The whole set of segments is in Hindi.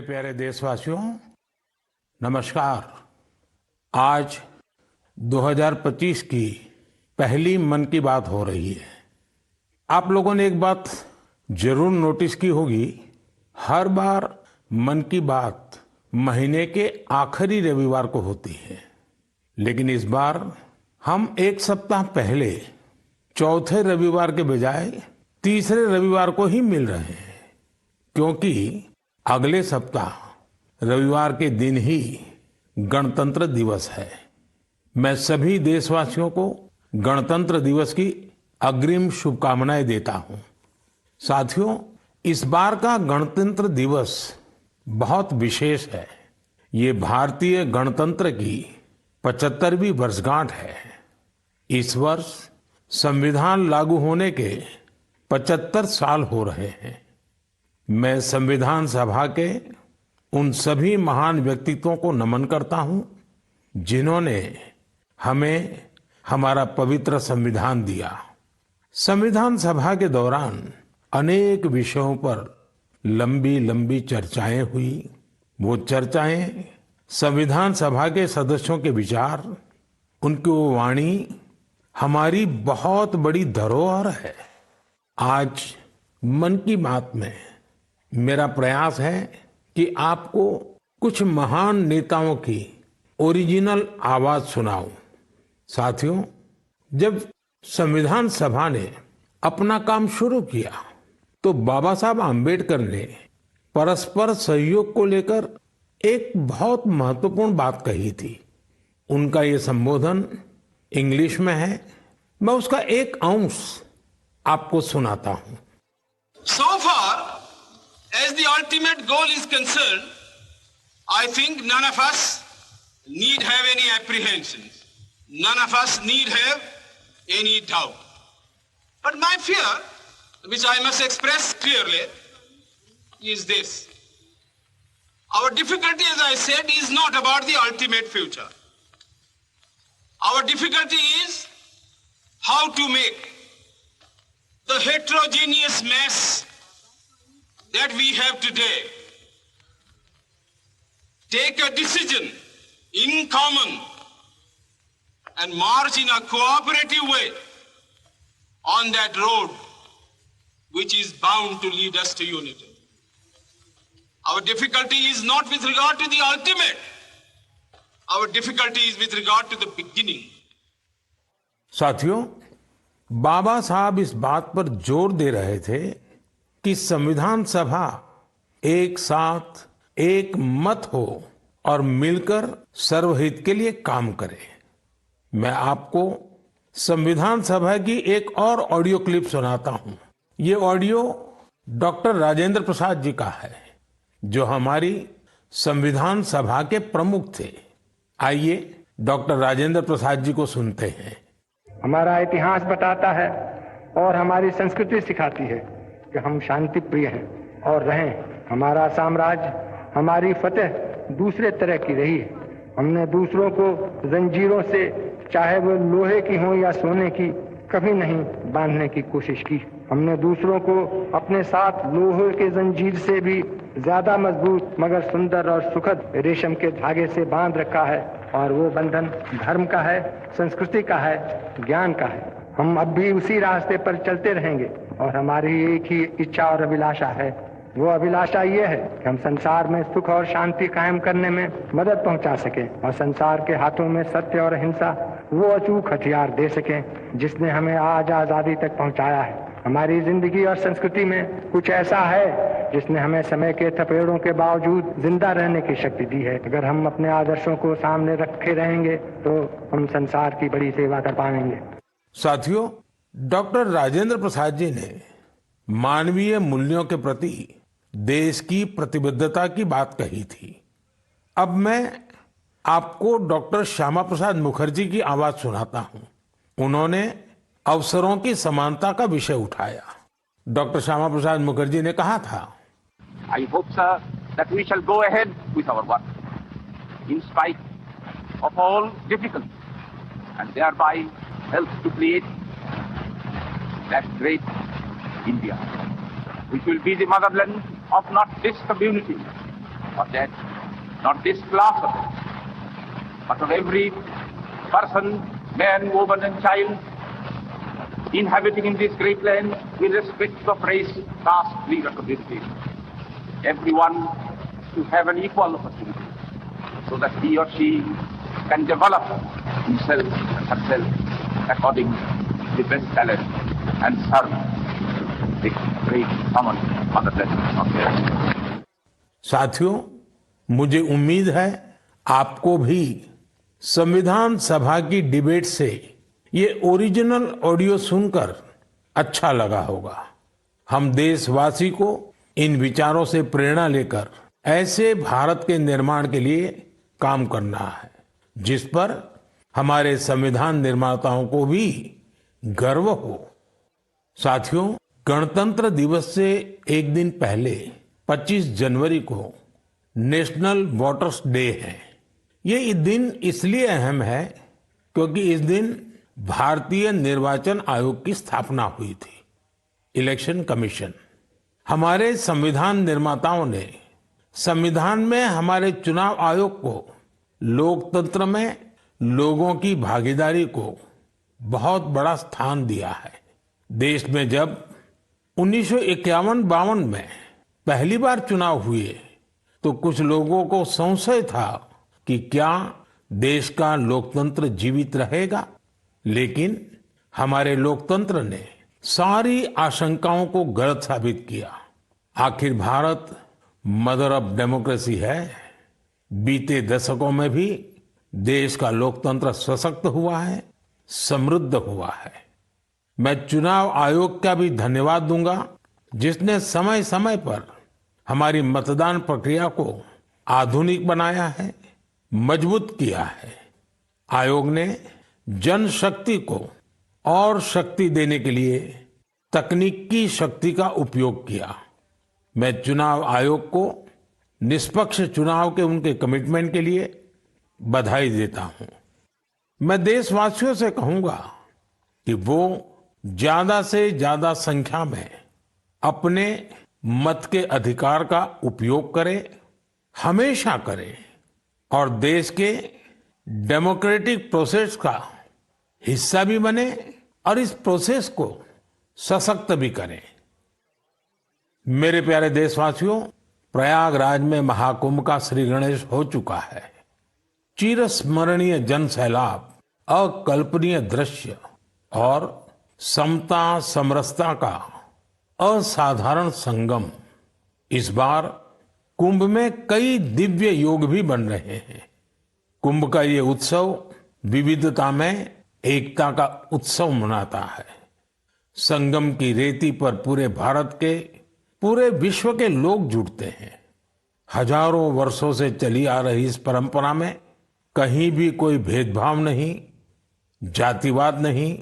प्यारे देशवासियों, नमस्कार। आज 2025 की पहली मन की बात हो रही है। आप लोगों ने एक बात जरूर नोटिस की होगी, हर बार मन की बात महीने के आखिरी रविवार को होती है, लेकिन इस बार हम एक सप्ताह पहले चौथे रविवार के बजाय तीसरे रविवार को ही मिल रहे हैं, क्योंकि अगले सप्ताह रविवार के दिन ही गणतंत्र दिवस है। मैं सभी देशवासियों को गणतंत्र दिवस की अग्रिम शुभकामनाएं देता हूं। साथियों, इस बार का गणतंत्र दिवस बहुत विशेष है। ये भारतीय गणतंत्र की 75वीं वर्षगांठ है। इस वर्ष संविधान लागू होने के 75 साल हो रहे हैं। मैं संविधान सभा के उन सभी महान व्यक्तित्वों को नमन करता हूं, जिन्होंने हमें हमारा पवित्र संविधान दिया। संविधान सभा के दौरान अनेक विषयों पर लंबी लंबी चर्चाएं हुई। वो चर्चाएं संविधान सभा के सदस्यों के विचार, उनकी वो वाणी हमारी बहुत बड़ी धरोहर है। आज मन की बात में मेरा प्रयास है कि आपको कुछ महान नेताओं की ओरिजिनल आवाज सुनाऊं। साथियों, जब संविधान सभा ने अपना काम शुरू किया तो बाबा साहब आम्बेडकर ने परस्पर सहयोग को लेकर एक बहुत महत्वपूर्ण बात कही थी। उनका ये संबोधन इंग्लिश में है। मैं उसका एक अंश आपको सुनाता हूं। So far as the ultimate goal is concerned, I think none of us need have any apprehensions. None of us need have any doubt. But my fear, which I must express clearly, is this. Our difficulty, as I said, is not about the ultimate future. Our difficulty is how to make the heterogeneous mess that we have today take a decision in common and march in a cooperative way on that road which is bound to lead us to unity. Our difficulty is not with regard to the ultimate. Our difficulty is with regard to the beginning. साथियों, बाबा साहब इस बात पर जोर दे रहे थे कि संविधान सभा एक साथ एक मत हो और मिलकर सर्वहित के लिए काम करे। मैं आपको संविधान सभा की एक और ऑडियो क्लिप सुनाता हूं। ये ऑडियो डॉक्टर राजेंद्र प्रसाद जी का है, जो हमारी संविधान सभा के प्रमुख थे। आइए डॉक्टर राजेंद्र प्रसाद जी को सुनते हैं। हमारा इतिहास बताता है और हमारी संस्कृति सिखाती है कि हम शांति प्रिय हैं और रहें। हमारा साम्राज्य, हमारी फतेह दूसरे तरह की रही है। हमने दूसरों को जंजीरों से, चाहे वो लोहे की हो या सोने की, कभी नहीं बांधने की कोशिश की। हमने दूसरों को अपने साथ लोहे के जंजीर से भी ज्यादा मजबूत मगर सुंदर और सुखद रेशम के धागे से बांध रखा है, और वो बंधन धर्म का है, संस्कृति का है, ज्ञान का है। हम अब भी उसी रास्ते पर चलते रहेंगे और हमारी एक ही इच्छा और अभिलाषा है। वो अभिलाषा ये है कि हम संसार में सुख और शांति कायम करने में मदद पहुंचा सकें और संसार के हाथों में सत्य और अहिंसा वो अचूक हथियार दे सकें जिसने हमें आज आजादी तक पहुंचाया है। हमारी जिंदगी और संस्कृति में कुछ ऐसा है जिसने हमें समय के थपेड़ों के बावजूद जिंदा रहने की शक्ति दी है। अगर हम अपने आदर्शों को सामने रखे रहेंगे तो हम संसार की बड़ी सेवा कर पाएंगे। साथियों, डॉक्टर राजेंद्र प्रसाद जी ने मानवीय मूल्यों के प्रति देश की प्रतिबद्धता की बात कही थी। अब मैं आपको डॉक्टर श्यामा प्रसाद मुखर्जी की आवाज सुनाता हूं। उन्होंने अवसरों की समानता का विषय उठाया। डॉक्टर श्यामा प्रसाद मुखर्जी ने कहा था, I hope, sir, that we shall go ahead with our work in spite of all difficulties and thereby help to create that great India, which will be the motherland of not this community, for that, not this class of it, but of every person, man, woman and child inhabiting in this great land, irrespective of race, caste, creed or community. Everyone to have an equal opportunity so that he or she can develop himself and herself according to the best talent and serve the great common motherland of the earth. साथियों, मुझे उम्मीद है आपको भी संविधान सभा की डिबेट से ये ओरिजिनल ऑडियो सुनकर अच्छा लगा होगा। हम देशवासी को इन विचारों से प्रेरणा लेकर ऐसे भारत के निर्माण के लिए काम करना है जिस पर हमारे संविधान निर्माताओं को भी गर्व हो। साथियों, गणतंत्र दिवस से एक दिन पहले 25 जनवरी को नेशनल वोटर्स डे है। ये दिन इसलिए अहम है क्योंकि इस दिन भारतीय निर्वाचन आयोग की स्थापना हुई थी। Election commission. हमारे संविधान निर्माताओं ने संविधान में हमारे चुनाव आयोग को लोकतंत्र में लोगों की भागीदारी को बहुत बड़ा स्थान दिया है। देश में जब 1951-52 में पहली बार चुनाव हुए तो कुछ लोगों को संशय था कि क्या देश का लोकतंत्र जीवित रहेगा, लेकिन हमारे लोकतंत्र ने सारी आशंकाओं को गलत साबित किया। आखिर भारत मदर ऑफ डेमोक्रेसी है। बीते दशकों में भी देश का लोकतंत्र सशक्त हुआ है, समृद्ध हुआ है। मैं चुनाव आयोग का भी धन्यवाद दूंगा जिसने समय समय पर हमारी मतदान प्रक्रिया को आधुनिक बनाया है, मजबूत किया है। आयोग ने जनशक्ति को और शक्ति देने के लिए तकनीकी शक्ति का उपयोग किया। मैं चुनाव आयोग को निष्पक्ष चुनाव के उनके कमिटमेंट के लिए बधाई देता हूं। मैं देशवासियों से कहूंगा कि वो ज्यादा से ज्यादा संख्या में अपने मत के अधिकार का उपयोग करें, हमेशा करें और देश के डेमोक्रेटिक प्रोसेस का हिस्सा भी बने और इस प्रोसेस को सशक्त भी करें। मेरे प्यारे देशवासियों, प्रयागराज में महाकुंभ का श्री गणेश हो चुका है। चिरस्मरणीय जन सैलाब, अकल्पनीय दृश्य और समता समरसता का असाधारण संगम। इस बार कुंभ में कई दिव्य योग भी बन रहे हैं। कुंभ का ये उत्सव विविधता में एकता का उत्सव मनाता है। संगम की रेती पर पूरे भारत के, पूरे विश्व के लोग जुटते हैं। हजारों वर्षों से चली आ रही इस परंपरा में कहीं भी कोई भेदभाव नहीं, जातिवाद नहीं।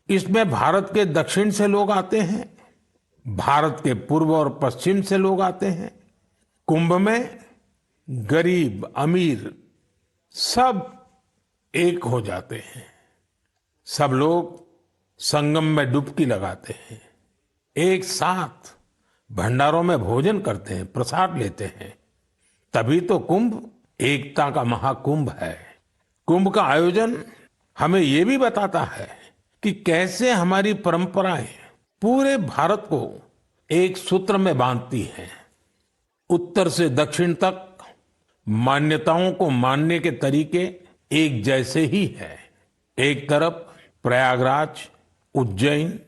इसमें भारत के दक्षिण से लोग आते हैं, भारत के पूर्व और पश्चिम से लोग आते हैं। कुंभ में गरीब अमीर सब एक हो जाते हैं। सब लोग संगम में डुबकी लगाते हैं, एक साथ भंडारों में भोजन करते हैं, प्रसाद लेते हैं। तभी तो कुंभ एकता का महाकुंभ है। कुंभ का आयोजन हमें ये भी बताता है कि कैसे हमारी परंपराएं पूरे भारत को एक सूत्र में बांधती हैं। उत्तर से दक्षिण तक मान्यताओं को मानने के तरीके एक जैसे ही है। एक तरफ प्रयागराज, उज्जैन,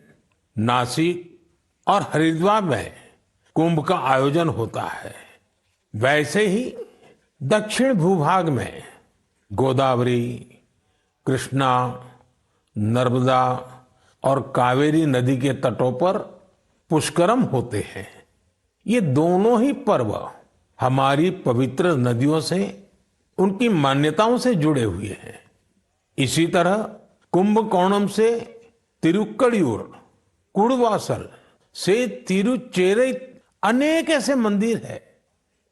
नासिक और हरिद्वार में कुंभ का आयोजन होता है, वैसे ही दक्षिण भूभाग में गोदावरी, कृष्णा, नर्मदा और कावेरी नदी के तटों पर पुष्करम होते हैं। ये दोनों ही पर्व हमारी पवित्र नदियों से, उनकी मान्यताओं से जुड़े हुए हैं। इसी तरह कुंभकोणम से तिरुक्कड़ियूर, कुड़वासल से तिरुचेरै अनेक ऐसे मंदिर हैं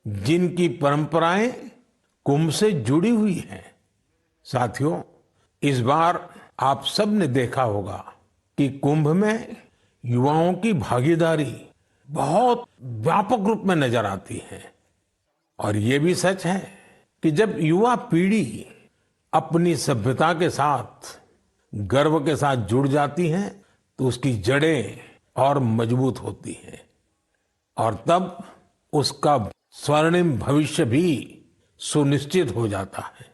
जिनकी परंपराएं कुंभ से जुड़ी हुई हैं। साथियों, इस बार आप सब ने देखा होगा कि कुंभ में युवाओं की भागीदारी बहुत व्यापक रूप में नजर आती है और ये भी सच है कि जब युवा पीढ़ी अपनी सभ्यता के साथ गर्व के साथ जुड़ जाती है तो उसकी जड़ें और मजबूत होती हैं और तब उसका स्वर्णिम भविष्य भी सुनिश्चित हो जाता है।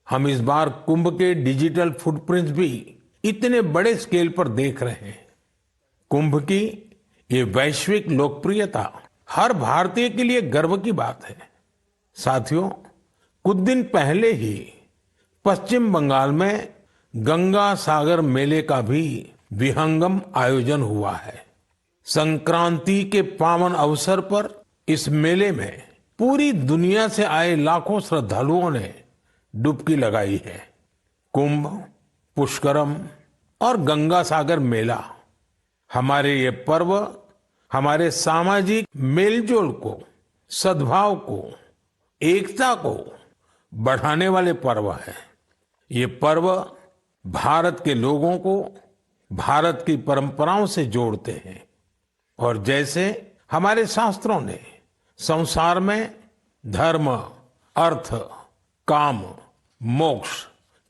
हम इस बार कुंभ के डिजिटल फुटप्रिंट्स भी इतने बड़े स्केल पर देख रहे हैं। कुंभ की ये वैश्विक लोकप्रियता हर भारतीय के लिए गर्व की बात है। साथियों, कुछ दिन पहले ही पश्चिम बंगाल में गंगा सागर मेले का भी विहंगम आयोजन हुआ है। संक्रांति के पावन अवसर पर इस मेले में पूरी दुनिया से आए लाखों श्रद्धालुओं ने डुबकी लगाई है। कुंभ, पुष्करम और गंगा सागर मेला हमारे ये पर्व हमारे सामाजिक मेलजोल को, सद्भाव को, एकता को बढ़ाने वाले पर्व हैं। ये पर्व भारत के लोगों को भारत की परंपराओं से जोड़ते हैं और जैसे हमारे शास्त्रों ने संसार में धर्म, अर्थ, काम, मोक्ष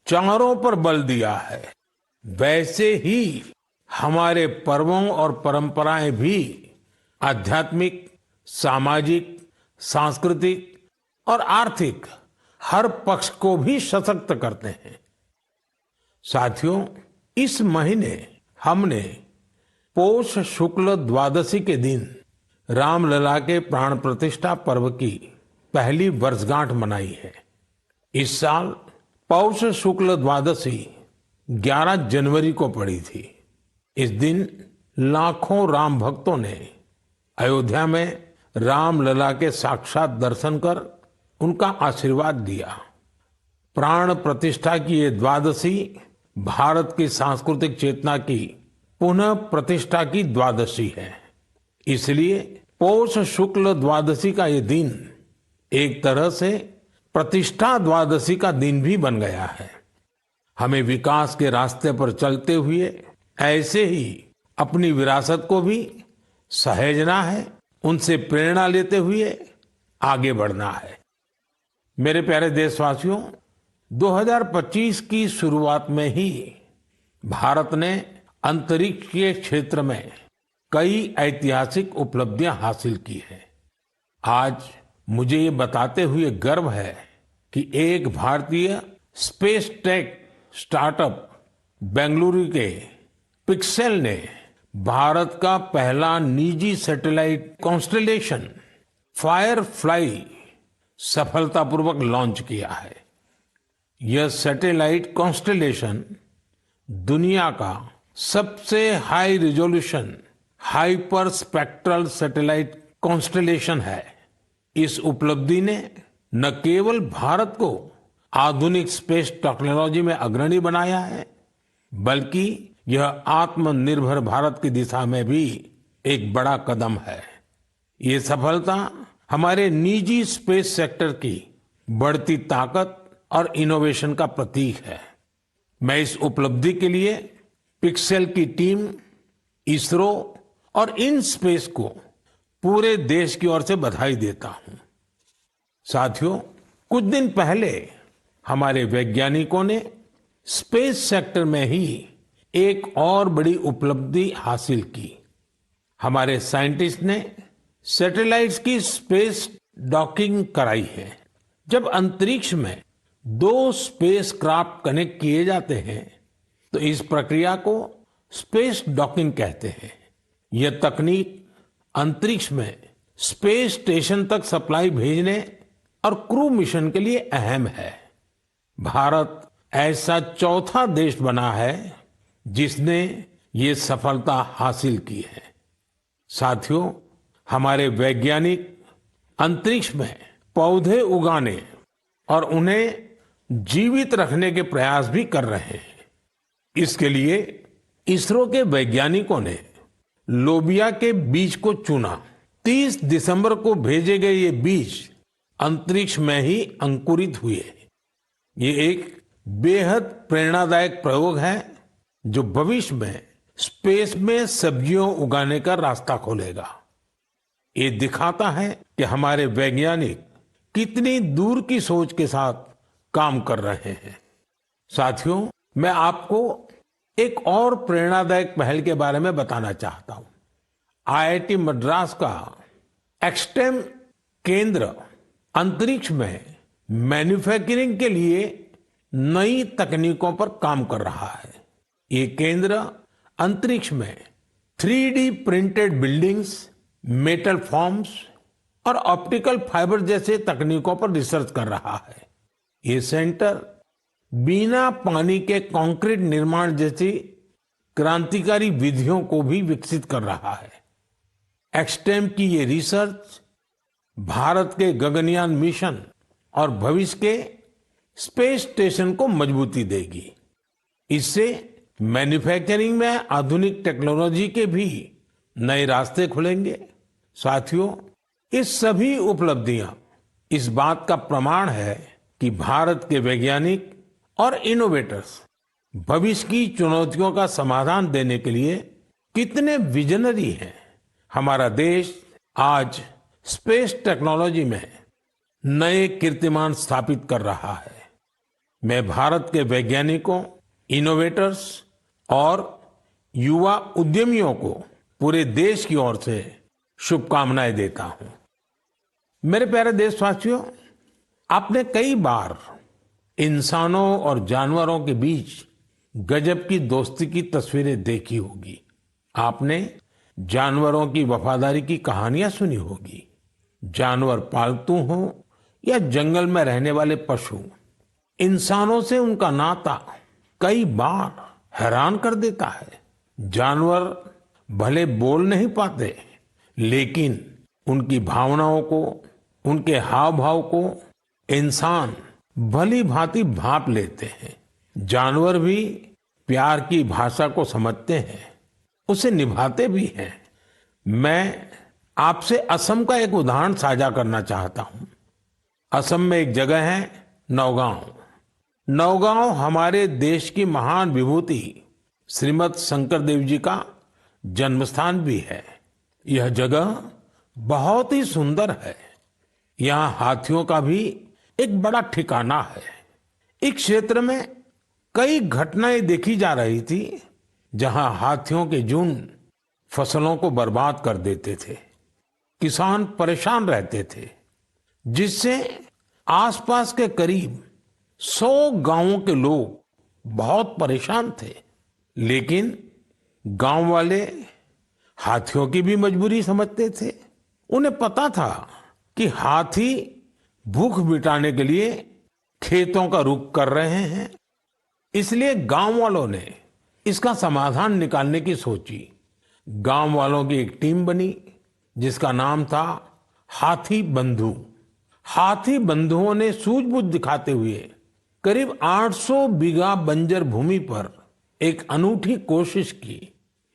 चारों पर बल दिया है, वैसे ही हमारे पर्वों और परंपराएं भी आध्यात्मिक, सामाजिक, सांस्कृतिक और आर्थिक हर पक्ष को भी सशक्त करते हैं। साथियों, इस महीने हमने पौष शुक्ल द्वादशी के दिन रामलला के प्राण प्रतिष्ठा पर्व की पहली वर्षगांठ मनाई है। इस साल पौष शुक्ल द्वादशी 11 जनवरी को पड़ी थी। इस दिन लाखों राम भक्तों ने अयोध्या में रामलला के साक्षात दर्शन कर उनका आशीर्वाद लिया। प्राण प्रतिष्ठा की ये द्वादशी भारत की सांस्कृतिक चेतना की पुनः प्रतिष्ठा की द्वादशी है। इसलिए पौष शुक्ल द्वादशी का ये दिन एक तरह से प्रतिष्ठा द्वादशी का दिन भी बन गया है। हमें विकास के रास्ते पर चलते हुए ऐसे ही अपनी विरासत को भी सहेजना है, उनसे प्रेरणा लेते हुए आगे बढ़ना है। मेरे प्यारे देशवासियों, 2025 की शुरुआत में ही भारत ने अंतरिक्ष के क्षेत्र में कई ऐतिहासिक उपलब्धियां हासिल की हैं। आज मुझे ये बताते हुए गर्व है कि एक भारतीय स्पेस टेक स्टार्टअप बेंगलुरु के पिक्सेल ने भारत का पहला निजी सैटेलाइट कॉन्स्टेलेशन फायरफ्लाई सफलतापूर्वक लॉन्च किया है। यह सैटेलाइट कॉन्स्टेलेशन दुनिया का सबसे high resolution hyper spectral satellite constellation है। इस उपलब्धि ने न केवल भारत को आधुनिक स्पेस टेक्नोलॉजी में अग्रणी बनाया है, बल्कि यह आत्मनिर्भर भारत की दिशा में भी एक बड़ा कदम है। ये सफलता हमारे निजी स्पेस सेक्टर की बढ़ती ताकत और इनोवेशन का प्रतीक है। मैं इस उपलब्धि के लिए पिक्सेल की टीम, इसरो और इन स्पेस को पूरे देश की ओर से बधाई देता हूं। साथियों, कुछ दिन पहले हमारे वैज्ञानिकों ने स्पेस सेक्टर में ही एक और बड़ी उपलब्धि हासिल की। हमारे साइंटिस्ट ने सैटेलाइट्स की स्पेस डॉकिंग कराई है। जब अंतरिक्ष में 2 स्पेस क्राफ्ट कनेक्ट किए जाते हैं तो इस प्रक्रिया को स्पेस डॉकिंग कहते हैं। यह तकनीक अंतरिक्ष में स्पेस स्टेशन तक सप्लाई भेजने और क्रू मिशन के लिए अहम है। भारत ऐसा चौथा देश बना है जिसने ये सफलता हासिल की है। साथियों, हमारे वैज्ञानिक अंतरिक्ष में पौधे उगाने और उन्हें जीवित रखने के प्रयास भी कर रहे हैं। इसके लिए इसरो के वैज्ञानिकों ने लोबिया के बीज को चुना। 30 दिसंबर को भेजे गए ये बीज अंतरिक्ष में ही अंकुरित हुए। ये एक बेहद प्रेरणादायक प्रयोग है जो भविष्य में स्पेस में सब्जियों उगाने का रास्ता खोलेगा। ये दिखाता है कि हमारे वैज्ञानिक कितनी दूर की सोच के साथ काम कर रहे हैं। साथियों, मैं आपको एक और प्रेरणादायक पहल के बारे में बताना चाहता हूं। आईआईटी मद्रास का एक्सटेम केंद्र अंतरिक्ष में मैन्युफैक्चरिंग के लिए नई तकनीकों पर काम कर रहा है। ये केंद्र अंतरिक्ष में 3D printed buildings, metal forms और ऑप्टिकल फाइबर जैसे तकनीकों पर रिसर्च कर रहा है। ये सेंटर बिना पानी के कंक्रीट निर्माण जैसी क्रांतिकारी विधियों को भी विकसित कर रहा है। एक्सटेम की ये रिसर्च भारत के गगनयान मिशन और भविष्य के स्पेस स्टेशन को मजबूती देगी। इससे मैन्युफैक्चरिंग में आधुनिक टेक्नोलॉजी के भी नए रास्ते खुलेंगे। साथियों, ये सभी उपलब्धियां इस बात का प्रमाण है कि भारत के वैज्ञानिक और इनोवेटर्स भविष्य की चुनौतियों का समाधान देने के लिए कितने विजनरी हैं। हमारा देश आज स्पेस टेक्नोलॉजी में नए कीर्तिमान स्थापित कर रहा है। मैं भारत के वैज्ञानिकों, इनोवेटर्स और युवा उद्यमियों को पूरे देश की ओर से शुभकामनाएं देता हूं। मेरे प्यारे देशवासियों, आपने कई बार इंसानों और जानवरों के बीच गजब की दोस्ती की तस्वीरें देखी होगी। आपने जानवरों की वफादारी की कहानियां सुनी होगी। जानवर पालतू हो या जंगल में रहने वाले पशु, इंसानों से उनका नाता कई बार हैरान कर देता है। जानवर भले बोल नहीं पाते, लेकिन उनकी भावनाओं को, उनके हाव भाव को इंसान भली भांति भांप लेते हैं। जानवर भी प्यार की भाषा को समझते हैं, उसे निभाते भी हैं। मैं आपसे असम का एक उदाहरण साझा करना चाहता हूं। असम में एक जगह है नौगांव। नौगांव हमारे देश की महान विभूति श्रीमद शंकर देव जी का जन्मस्थान भी है। यह जगह बहुत ही सुंदर है। यहाँ हाथियों का भी एक बड़ा ठिकाना है। इस क्षेत्र में कई घटनाएं देखी जा रही थी जहां हाथियों के झुंड फसलों को बर्बाद कर देते थे। किसान परेशान रहते थे, जिससे आसपास के करीब 100 गांवों के लोग बहुत परेशान थे। लेकिन गांव वाले हाथियों की भी मजबूरी समझते थे। उन्हें पता था कि हाथी भूख मिटाने के लिए खेतों का रुख कर रहे हैं, इसलिए गांव वालों ने इसका समाधान निकालने की सोची। गांव वालों की एक टीम बनी जिसका नाम था हाथी बंधु। हाथी बंधुओं ने सूझबूझ दिखाते हुए करीब 800 बीघा बंजर भूमि पर एक अनूठी कोशिश की।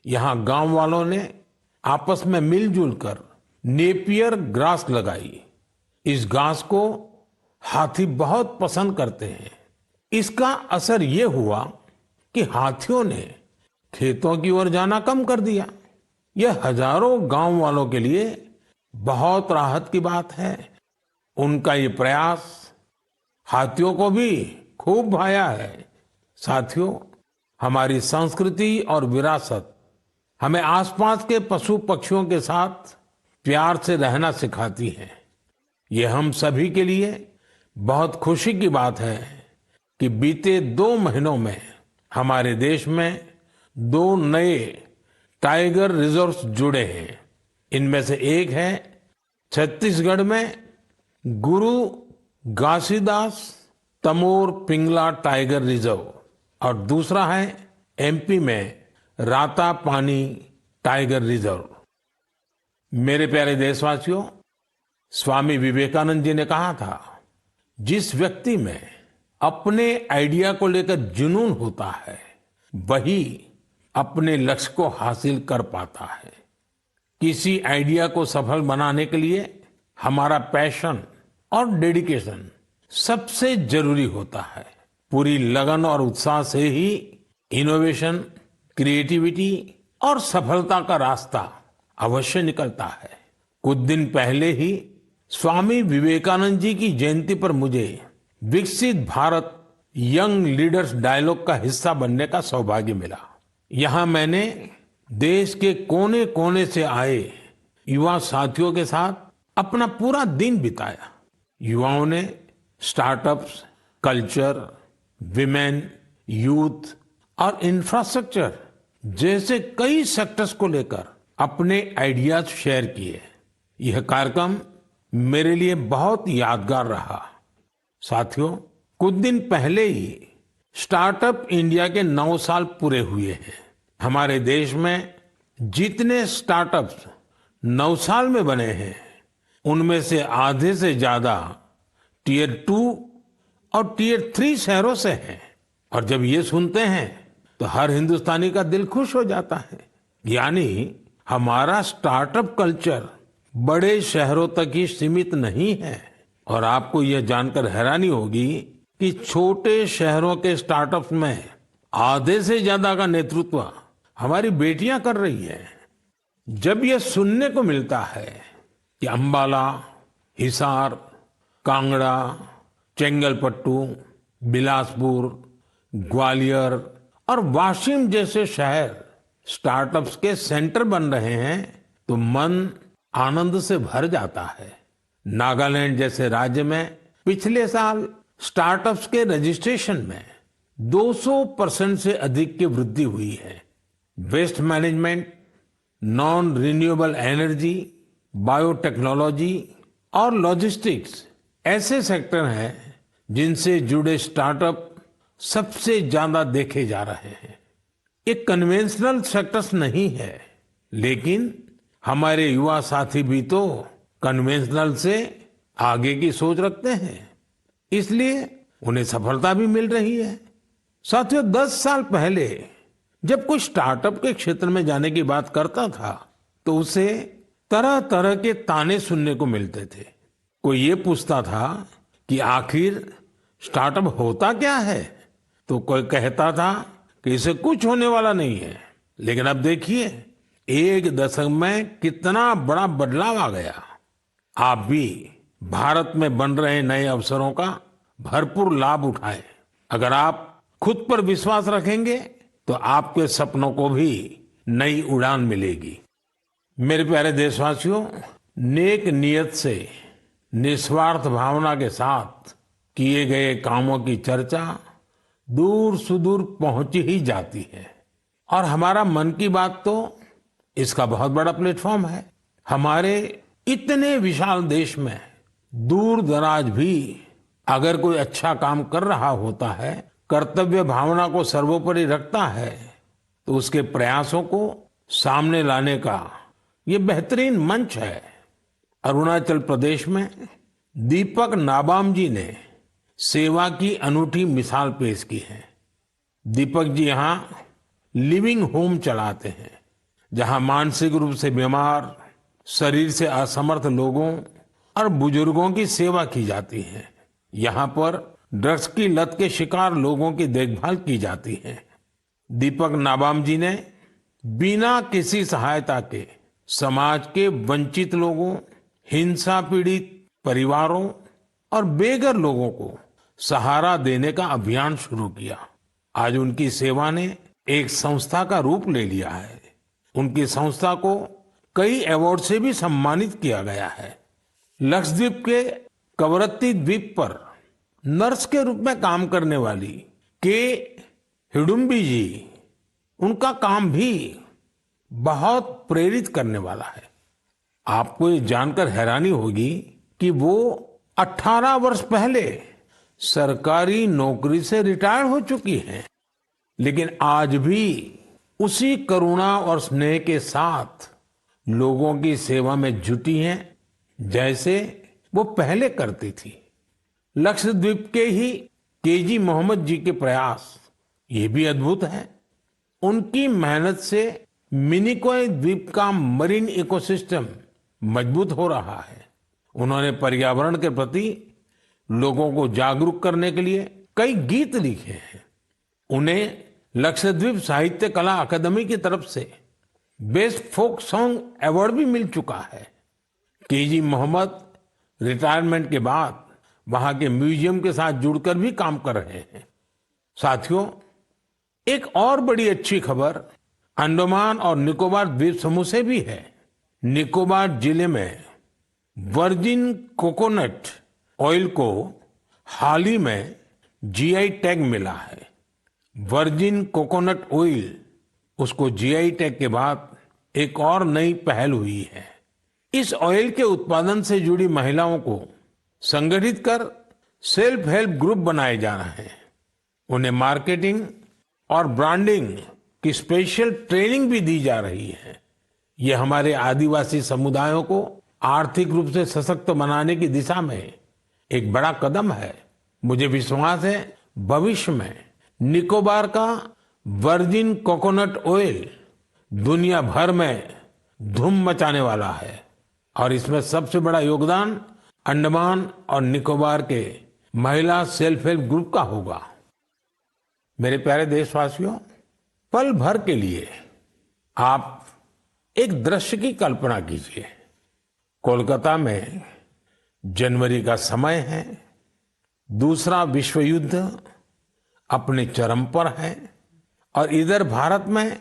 यहां गांव वालों ने आपस में मिलजुल कर नेपियर ग्रास लगाई। इस घास को हाथी बहुत पसंद करते हैं। इसका असर ये हुआ कि हाथियों ने खेतों की ओर जाना कम कर दिया। यह हजारों गांव वालों के लिए बहुत राहत की बात है। उनका ये प्रयास हाथियों को भी खूब भाया है। साथियों, हमारी संस्कृति और विरासत हमें आसपास के पशु पक्षियों के साथ प्यार से रहना सिखाती है। ये हम सभी के लिए बहुत खुशी की बात है कि बीते 2 महीनों में हमारे देश में 2 नए टाइगर रिजर्व्स जुड़े हैं। इनमें से एक है छत्तीसगढ़ में गुरु घासीदास तमोर पिंगला टाइगर रिजर्व और दूसरा है एमपी में राता पानी टाइगर रिजर्व। मेरे प्यारे देशवासियों, स्वामी विवेकानंद जी ने कहा था, जिस व्यक्ति में अपने आइडिया को लेकर जुनून होता है वही अपने लक्ष्य को हासिल कर पाता है। किसी आइडिया को सफल बनाने के लिए हमारा पैशन और डेडिकेशन सबसे जरूरी होता है। पूरी लगन और उत्साह से ही इनोवेशन, क्रिएटिविटी और सफलता का रास्ता अवश्य निकलता है। कुछ दिन पहले ही स्वामी विवेकानंद जी की जयंती पर मुझे विकसित भारत यंग लीडर्स डायलॉग का हिस्सा बनने का सौभाग्य मिला। यहाँ मैंने देश के कोने कोने से आए युवा साथियों के साथ अपना पूरा दिन बिताया। युवाओं ने स्टार्टअप्स, कल्चर, विमेन, यूथ और इंफ्रास्ट्रक्चर जैसे कई सेक्टर्स को लेकर अपने आइडियाज शेयर किए। यह कार्यक्रम मेरे लिए बहुत यादगार रहा। साथियों, कुछ दिन पहले ही स्टार्टअप इंडिया के 9 साल पूरे हुए हैं। हमारे देश में जितने स्टार्टअप्स 9 साल में बने हैं, उनमें से आधे से ज्यादा टियर 2 और टियर 3 शहरों से हैं। और जब ये सुनते हैं तो हर हिंदुस्तानी का दिल खुश हो जाता है। यानी हमारा स्टार्टअप कल्चर बड़े शहरों तक ही सीमित नहीं है। और आपको यह जानकर हैरानी होगी कि छोटे शहरों के स्टार्टअप्स में आधे से ज्यादा का नेतृत्व हमारी बेटियां कर रही है। जब यह सुनने को मिलता है कि अंबाला, हिसार, कांगड़ा, चेंगलपट्टू, बिलासपुर, ग्वालियर और वाशिम जैसे शहर स्टार्टअप्स के सेंटर बन रहे हैं तो मन आनंद से भर जाता है। नागालैंड जैसे राज्य में पिछले साल स्टार्टअप्स के रजिस्ट्रेशन में 200% से अधिक की वृद्धि हुई है। Waste management, non renewable energy, biotechnology और लॉजिस्टिक्स ऐसे सेक्टर हैं जिनसे जुड़े स्टार्टअप सबसे ज्यादा देखे जा रहे हैं। ये कन्वेंशनल सेक्टर्स नहीं है, लेकिन हमारे युवा साथी भी तो कन्वेंशनल से आगे की सोच रखते हैं, इसलिए उन्हें सफलता भी मिल रही है। साथियों, 10 साल पहले जब कोई स्टार्टअप के क्षेत्र में जाने की बात करता था तो उसे तरह तरह के ताने सुनने को मिलते थे। कोई ये पूछता था कि आखिर स्टार्टअप होता क्या है, तो कोई कहता था कि इसे कुछ होने वाला नहीं है। लेकिन अब देखिए, 1 दशक में कितना बड़ा बदलाव आ गया। आप भी भारत में बन रहे नए अवसरों का भरपूर लाभ उठाएं। अगर आप खुद पर विश्वास रखेंगे तो आपके सपनों को भी नई उड़ान मिलेगी। मेरे प्यारे देशवासियों, नेक नियत से निस्वार्थ भावना के साथ किए गए कामों की चर्चा दूर सुदूर पहुंच ही जाती है। और हमारा मन की बात तो इसका बहुत बड़ा प्लेटफॉर्म है। हमारे इतने विशाल देश में दूर दराज भी अगर कोई अच्छा काम कर रहा होता है, कर्तव्य भावना को सर्वोपरि रखता है, तो उसके प्रयासों को सामने लाने का ये बेहतरीन मंच है। अरुणाचल प्रदेश में दीपक नाबाम जी ने सेवा की अनूठी मिसाल पेश की है। दीपक जी यहाँ लिविंग होम चलाते हैं, जहाँ मानसिक रूप से बीमार, शरीर से असमर्थ लोगों और बुजुर्गों की सेवा की जाती है। यहाँ पर ड्रग्स की लत के शिकार लोगों की देखभाल की जाती है। दीपक नाबाम जी ने बिना किसी सहायता के समाज के वंचित लोगों, हिंसा पीड़ित परिवारों और बेघर लोगों को सहारा देने का अभियान शुरू किया। आज उनकी सेवा ने एक संस्था का रूप ले लिया है। उनकी संस्था को कई अवार्ड से भी सम्मानित किया गया है। लक्षद्वीप के कवरत्ती द्वीप पर नर्स के रूप में काम करने वाली के हिडुम्बी जी, उनका काम भी बहुत प्रेरित करने वाला है। आपको ये जानकर हैरानी होगी कि वो 18 वर्ष पहले सरकारी नौकरी से रिटायर हो चुकी हैं, लेकिन आज भी उसी करुणा और स्नेह के साथ लोगों की सेवा में जुटी हैं जैसे वो पहले करती थी। लक्षद्वीप के ही केजी मोहम्मद जी के प्रयास ये भी अद्भुत है। उनकी मेहनत से मिनिकॉय द्वीप का मरीन इकोसिस्टम मजबूत हो रहा है। उन्होंने पर्यावरण के प्रति लोगों को जागरूक करने के लिए कई गीत लिखे हैं। उन्हें लक्षद्वीप साहित्य कला अकादमी की तरफ से बेस्ट फोक सॉन्ग अवार्ड भी मिल चुका है। केजी मोहम्मद रिटायरमेंट के बाद वहां के म्यूजियम के साथ जुड़कर भी काम कर रहे हैं। साथियों, एक और बड़ी अच्छी खबर अंडमान और निकोबार द्वीप समूह से भी है। निकोबार जिले में वर्जिन कोकोनट ऑयल को हाल ही में जीआई टैग मिला है। वर्जिन कोकोनट ऑयल, उसको जीआई टैग के बाद एक और नई पहल हुई है। इस ऑयल के उत्पादन से जुड़ी महिलाओं को संगठित कर सेल्फ हेल्प ग्रुप बनाए जा रहे हैं। उन्हें मार्केटिंग और ब्रांडिंग की स्पेशल ट्रेनिंग भी दी जा रही है। ये हमारे आदिवासी समुदायों को आर्थिक रूप से सशक्त बनाने की दिशा में एक बड़ा कदम है। मुझे विश्वास है भविष्य में निकोबार का वर्जिन कोकोनट ऑयल दुनिया भर में धूम मचाने वाला है और इसमें सबसे बड़ा योगदान अंडमान और निकोबार के महिला सेल्फ हेल्प ग्रुप का होगा। मेरे प्यारे देशवासियों, पल भर के लिए आप एक दृश्य की कल्पना कीजिए। कोलकाता में जनवरी का समय है, दूसरा विश्व युद्ध अपने चरम पर है और इधर भारत में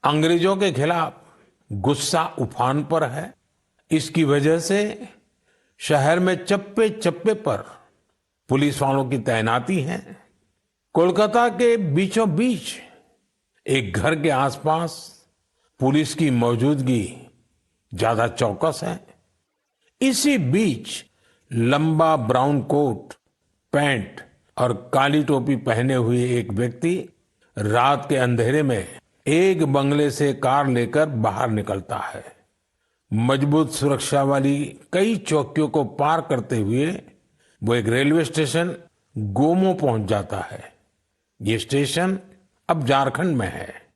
अंग्रेजों के खिलाफ गुस्सा उफान पर है। इसकी वजह से शहर में चप्पे चप्पे पर पुलिस वालों की तैनाती है। कोलकाता के बीचों बीच एक घर के आसपास पुलिस की मौजूदगी ज्यादा चौकस है। इसी बीच लंबा ब्राउन कोट, पैंट और काली टोपी पहने हुए एक व्यक्ति रात के अंधेरे में एक बंगले से कार लेकर बाहर निकलता है। मजबूत सुरक्षा वाली कई चौकियों को पार करते हुए वो एक रेलवे स्टेशन गोमो पहुंच जाता है। ये स्टेशन अब झारखंड में है।